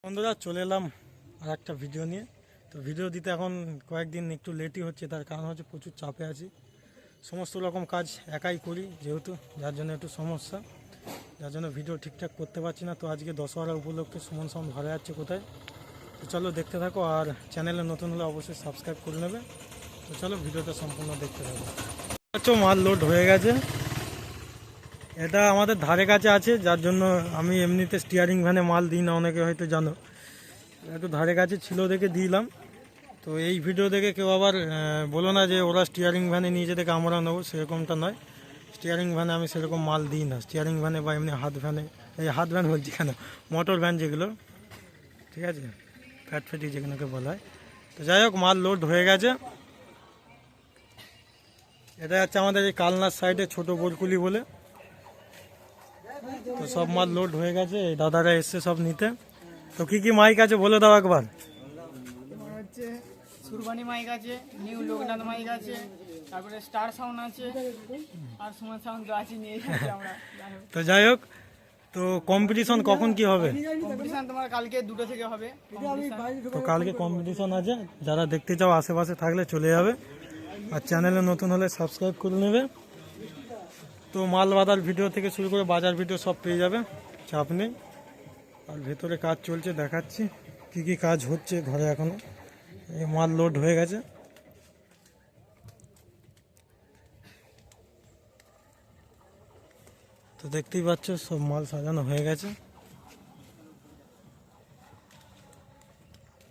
বন্ধুরা চলে এলাম আর একটা ভিডিও নিয়ে। তো ভিডিও দিতে এখন কয়েকদিন একটু লেটই হচ্ছে, তার কারণ হচ্ছে প্রচুর চাপে আছি। সমস্ত রকম কাজ একাই করি যেহেতু, যার জন্য একটু সমস্যা, যার জন্য ভিডিও ঠিকঠাক করতে পারছি না। তো আজকে দশহরা উপলক্ষে সুমন সাউন্ড ঘরে যাচ্ছে কোথায়, তো চলো দেখতে থাকো। আর চ্যানেলে নতুন হলে অবশ্যই সাবস্ক্রাইব করে নেবে। তো চলো ভিডিওটা সম্পূর্ণ দেখতে থাকো। মাল লোড হয়ে গেছে, এটা আমাদের ধারে কাছে আছে, যার জন্য আমি এমনিতে স্টিয়ারিং ভ্যানে মাল দিই না, অনেকে হয়তো জানো। একটু ধারে কাছে ছিল দেখে দিলাম। তো এই ভিডিও দেখে কেউ আবার বলো না যে ওরা স্টিয়ারিং ভ্যানে নিয়ে যেতে আমরা নেবো, সেরকমটা নয়। স্টিয়ারিং ভ্যানে আমি সেরকম মাল দিই না, স্টিয়ারিং ভ্যানে বা এমনি হাত ভ্যানে, এই হাত ভ্যান বলছি কেন, মোটর ভ্যান যেগুলো, ঠিক আছে, ফ্যাট ফ্যাটি যেগুলোকে বলা হয়। তো যাই হোক, মাল লোড হয়ে গেছে। এটা হচ্ছে আমাদের এই কালনার সাইডে ছোট বোরকুলি বলে। তো সব মাল লোড হয়ে গেছে, এই দাদারা এসছে সব নিতে। তো কি কি মাইক আছে বলে দাও একবার। হচ্ছে সুরবানি মাইক আছে, নিউ লোকনাথ মাইক আছে, তারপরে স্টার সাউন্ড আছে, আর সুমন সাউন্ড তো আছে, নিয়ে যাচ্ছি আমরা। তো যাই হোক, তো কম্পিটিশন কখন কি হবে? কম্পিটিশন তোমার কালকে 2টা থেকে হবে competition। তো কালকে কম্পিটিশন আছে, যারা দেখতে চাও আশেপাশে থাকলে চলে যাবে। আর চ্যানেলে নতুন হলে সাবস্ক্রাইব করে নেবে। তো মাল বাঁধার ভিডিও থেকে শুরু করে বাজার ভিডিও সব পেয়ে যাবে, চাপ নেই। আর ভেতরে কাজ চলছে, দেখাচ্ছি কি কি কাজ হচ্ছে ঘরে এখনো। এই মাল লোড হয়ে গেছে। তো দেখতেই পাচ্ছ সব মাল সাজানো হয়ে গেছে।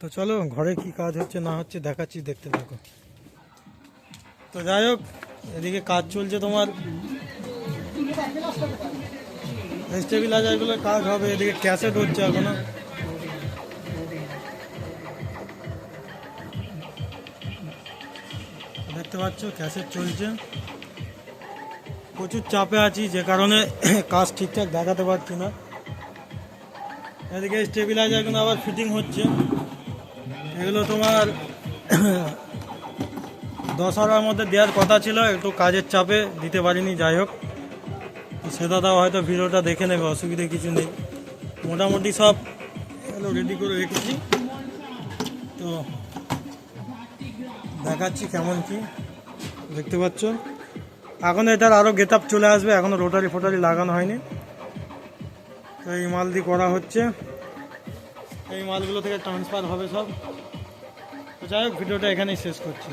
তো চলো ঘরে কি কাজ হচ্ছে না হচ্ছে দেখাচ্ছি, দেখতে থাকো। তো যাই হোক, এদিকে কাজ চলছে তোমার স্টেবিলাইজারগুলোর কাজ হবে, এদিকে ক্যাসেট হচ্ছে এখনো। দেখতে পাচ্ছ ক্যাসেট চলছে, প্রচুর চাপে আছি যে কারণে কাজ ঠিকঠাক দেখাতে পারছি না। এদিকে স্টেবিলাইজারগুলো আবার ফিটিং হচ্ছে, এগুলো তোমার দশহরার মধ্যে দেওয়ার কথা ছিল, একটু কাজের চাপে দিতে পারিনি। যাই হোক, সে দাদাও হয়তো ভিডিওটা দেখে নেবে, অসুবিধে কিছু নেই। মোটামুটি সব এগুলো রেডি করে রেখেছি, তো দেখাচ্ছি কেমন কি। দেখতে পাচ্ছ এখন এটার আরও গেট আপ চলে আসবে, এখনও রোটারি ফোটারি লাগানো হয়নি। তো এই মাল দিয়ে করা হচ্ছে, এই মালগুলো থেকে ট্রান্সফার হবে সব। তো যাই হোক, ভিডিওটা এখানেই শেষ করছি।